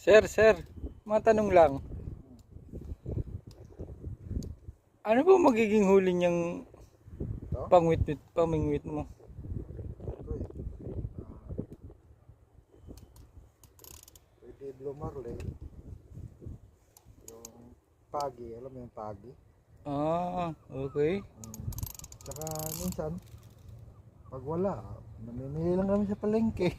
Sir, matanong lang. Ano ba magiging huli niyang Ito? pamingwit mo? Pwede blue marlin. Yung pagi, alam mo yung pagi? Ah, okay. Tsaka minsan, pag wala, namimili lang kami sa palengke.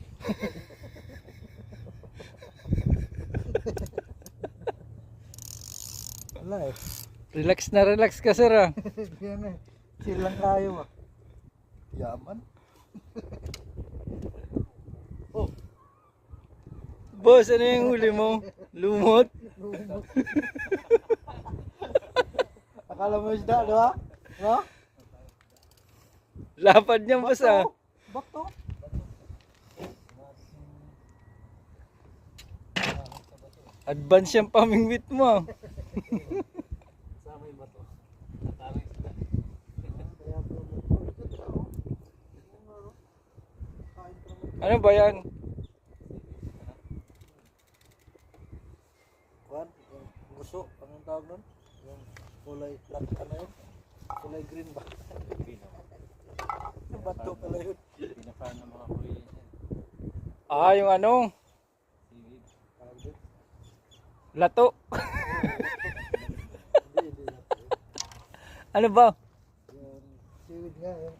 Wala eh. Relax ka sir ah. Yan eh. Chill lang tayo ah. Yaman. Oh, Boss, ano yung huli mo? Lumot? lumot. Akala mo isda, di ba? No? Lapad niyan boss ah. Bato. Advance yung pamingwit mo. Ano ba yan? Kuan, yung guso, anong tawag nun? Yung kulay black, ano yun? Kulay green ba? Green ako. Bato pala yun. Pinaka ng mga huli yan. Ah, yung ano? Seaweed. Tawag din. Lato. Hindi. Ano ba? Yung seaweed nga yun.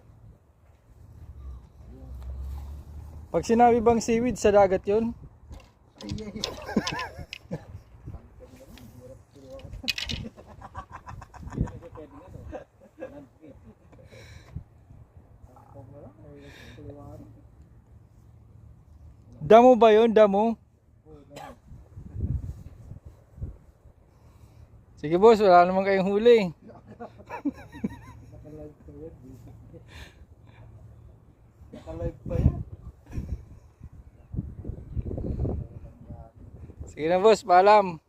Pag sinabi bang seaweed sa dagat yun? Ay. Hindi na siya pwede nga to. Nag-fit. Damo ba yun? Damo? Sige boss, wala naman kayong huli. Nakalive pa yan. Nakalive pa yan. Sige na boss, paalam.